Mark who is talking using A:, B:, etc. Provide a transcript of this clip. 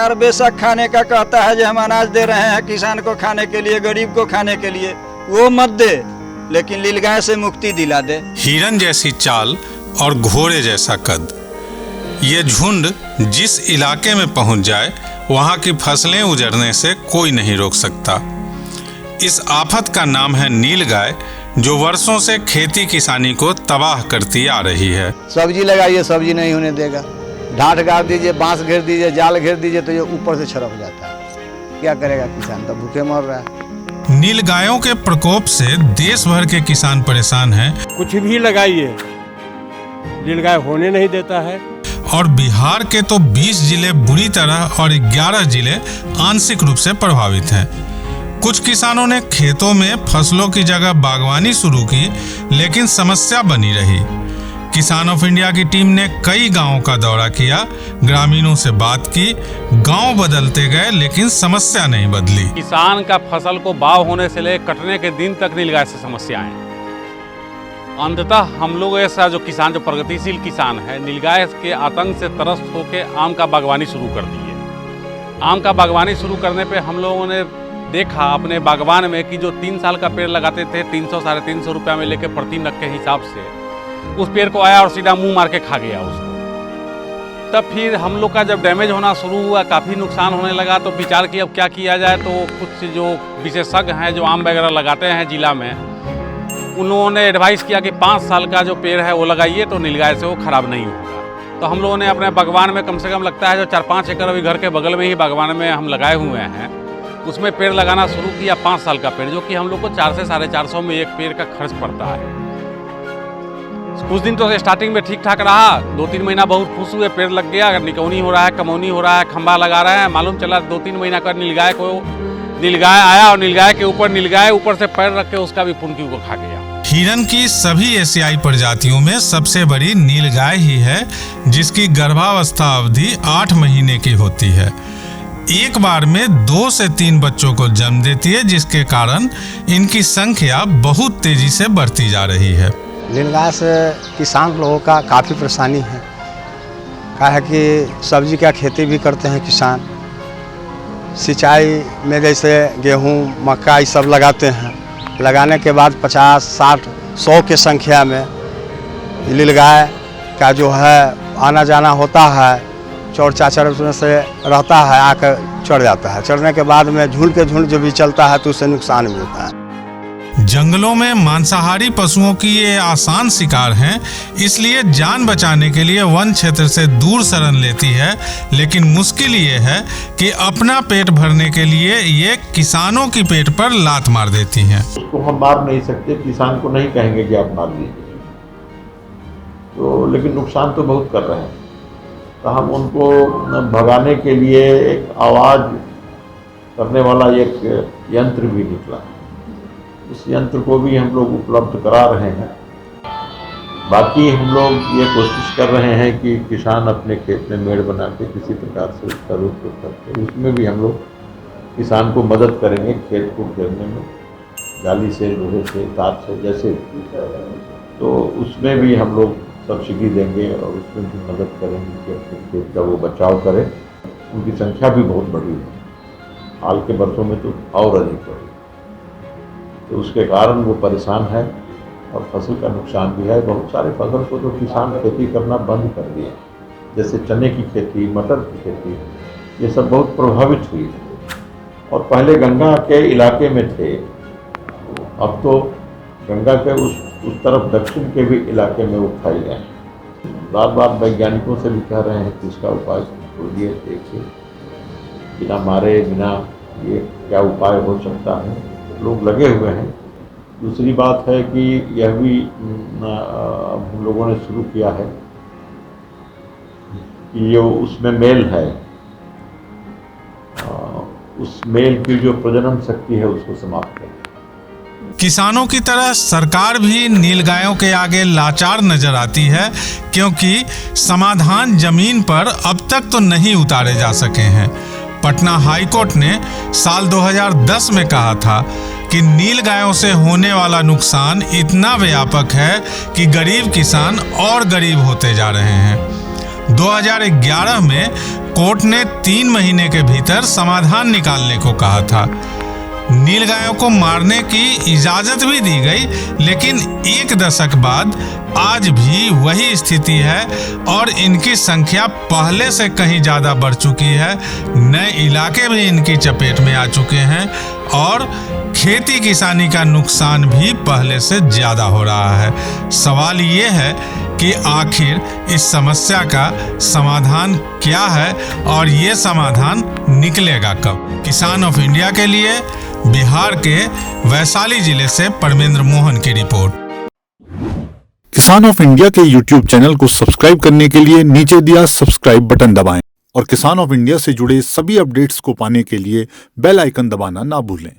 A: सरकार बेशक खाने का कहता है जो हम अनाज दे रहे हैं किसान को खाने के लिए, गरीब को खाने के लिए, वो मत दे, लेकिन नीलगाय से मुक्ति दिला दे।
B: हिरन जैसी चाल और घोड़े जैसा कद, ये झुंड जिस इलाके में पहुंच जाए वहां की फसलें उजड़ने से कोई नहीं रोक सकता। इस आफत का नाम है नीलगाय, जो वर्षों से खेती किसानी को तबाह करती आ रही है।
C: सब्जी लगाइए, सब्जी नहीं होने देगा, ढाठ गाड़ दीजिए, बांस घेर दीजिए, जाल घेर दीजिए, तो ये ऊपर से छरक जाता है। क्या करेगा किसान, तो भूखे मर रहा है।
B: नीलगायों के प्रकोप से देश भर के किसान परेशान हैं।
D: कुछ भी लगाइए, नीलगाय होने नहीं देता है।
B: और बिहार के तो 20 जिले बुरी तरह और 11 जिले आंशिक रूप से प्रभावित हैं। कुछ किसानों ने खेतों में फसलों की जगह बागवानी शुरू की, लेकिन समस्या बनी रही। किसान ऑफ इंडिया की टीम ने कई गांवों का दौरा किया, ग्रामीणों से बात की, गांव बदलते गए लेकिन समस्या नहीं बदली।
E: किसान का फसल को बाव होने से लेकर कटने के दिन तक नीलगाय से समस्याएं। अंततः हम लोग ऐसा जो किसान, जो प्रगतिशील किसान है, नीलगाय के आतंक से त्रस्त होकर आम का बागवानी शुरू कर दी है। आम का बागवानी शुरू करने पे हम लोगों ने देखा अपने बागवान में कि जो 3 साल का पेड़ लगाते थे 300 साढ़े 300 रुपया में लेके प्रति नग के हिसाब से, उस पेड़ को आया और सीधा मुंह मार के खा गया उसको। तब फिर हम लोग का जब डैमेज होना शुरू हुआ, काफ़ी नुकसान होने लगा, तो विचार किया अब क्या किया जाए। तो कुछ जो विशेषज्ञ हैं जो आम वगैरह लगाते हैं जिला में, उन्होंने एडवाइस किया कि 5 साल का जो पेड़ है वो लगाइए तो नीलगाय से वो खराब नहीं होगा। तो हम लोगों ने अपने बागवान में कम से कम लगता है जो 4-5 एकड़ अभी घर के बगल में ही बागवान में हम लगाए हुए हैं, उसमें पेड़ लगाना शुरू किया। 5 साल का पेड़, जो कि हम लोग को 400 से 450 में एक पेड़ का खर्च पड़ता है। कुछ दिन तो स्टार्टिंग में ठीक ठाक रहा, 2-3 महीना बहुत खुश हुए, पेड़ लग गया, निकौनी हो रहा है, कमौनी हो रहा है, खंबा लगा रहे हैं। मालूम चला 2-3 महीना का नीलगाय आया और नीलगाय ऊपर से पैर रख के उसका भी पुनकी को खा गया।
B: हिरन की सभी एशियाई प्रजातियों में सबसे बड़ी नीलगाय ही है, जिसकी गर्भावस्था अवधि 8 महीने की होती है। एक बार में 2 से 3 बच्चों को जन्म देती है, जिसके कारण इनकी संख्या बहुत तेजी से बढ़ती जा रही है।
C: नीलगाय से किसान लोगों का काफ़ी परेशानी है। क्या है कि सब्जी का खेती भी करते हैं किसान, सिंचाई में जैसे गेहूँ, मक्का ये सब लगाते हैं। लगाने के बाद 50, 60, 100 के संख्या में नीलगाय का जो है आना जाना होता है, चौड़ चाचर से रहता है, आकर चढ़ जाता है। चढ़ने के बाद में झुंड के झुंड जो भी चलता है तो उससे नुकसान भी होता है।
B: जंगलों में मांसाहारी पशुओं की ये आसान शिकार हैं, इसलिए जान बचाने के लिए वन क्षेत्र से दूर शरण लेती है। लेकिन मुश्किल ये है कि अपना पेट भरने के लिए ये किसानों की पेट पर लात मार देती हैं।
F: उसको हम मार नहीं सकते, किसान को नहीं कहेंगे कि आप मार लीजिए, तो लेकिन नुकसान तो बहुत कर रहे हैं। तो हम उनको भगाने के लिए एक आवाज़ करने वाला एक यंत्र भी निकला, उस यंत्र को भी हम लोग उपलब्ध करा रहे हैं। बाकी हम लोग ये कोशिश कर रहे हैं कि किसान अपने खेत में मेड़ बना के किसी प्रकार से उसका रूप करते, उसमें भी हम लोग किसान को मदद करेंगे खेत को घेरने में, जाली से, लोहे से, तार से, जैसे तो उसमें भी हम लोग सब्सिडी देंगे और उसमें भी मदद करेंगे कि अपने खेत का वो बचाव करें। उनकी संख्या भी बहुत बड़ी है, हाल के वर्षों में तो और अधिक बढ़ी, तो उसके कारण वो परेशान है और फसल का नुकसान भी है। बहुत सारे फसल को तो किसान खेती करना बंद कर दिए, जैसे चने की खेती, मटर की खेती, ये सब बहुत प्रभावित हुई है। और पहले गंगा के इलाके में थे, अब तो गंगा के उस तरफ दक्षिण के भी इलाके में वो फैल गए हैं। बार बार वैज्ञानिकों से भी कह रहे हैं कि इसका उपाय ढूंढिए, देखिए, बिना मारे बिना ये क्या उपाय हो सकता है। लोग लगे हुए हैं। दूसरी बात है कि यह भी हम लोगों ने शुरू किया है कि ये उसमें मेल है, उस मेल की जो प्रजनन शक्ति है उसको समाप्त करें।
B: किसानों की तरह सरकार भी नीलगायों के आगे लाचार नजर आती है, क्योंकि समाधान जमीन पर अब तक तो नहीं उतारे जा सके हैं। पटना हाईकोर्ट ने साल 2010 में कहा था कि नीलगायों से होने वाला नुकसान इतना व्यापक है कि गरीब किसान और गरीब होते जा रहे हैं। 2011 में कोर्ट ने 3 महीने के भीतर समाधान निकालने को कहा था। नीलगायों को मारने की इजाजत भी दी गई, लेकिन 1 दशक बाद आज भी वही स्थिति है और इनकी संख्या पहले से कहीं ज्यादा बढ़ चुकी है। नए इलाके भी इनकी चपेट में आ चुके हैं और खेती किसानी का नुकसान भी पहले से ज्यादा हो रहा है। सवाल ये है कि आखिर इस समस्या का समाधान क्या है और ये समाधान निकलेगा कब। किसान ऑफ इंडिया के लिए बिहार के वैशाली जिले से परमेंद्र मोहन की रिपोर्ट।
G: किसान ऑफ इंडिया के YouTube चैनल को सब्सक्राइब करने के लिए नीचे दिया सब्सक्राइब बटन दबाएं और किसान ऑफ इंडिया से जुड़े सभी अपडेट्स को पाने के लिए बेल आइकन दबाना ना भूलें।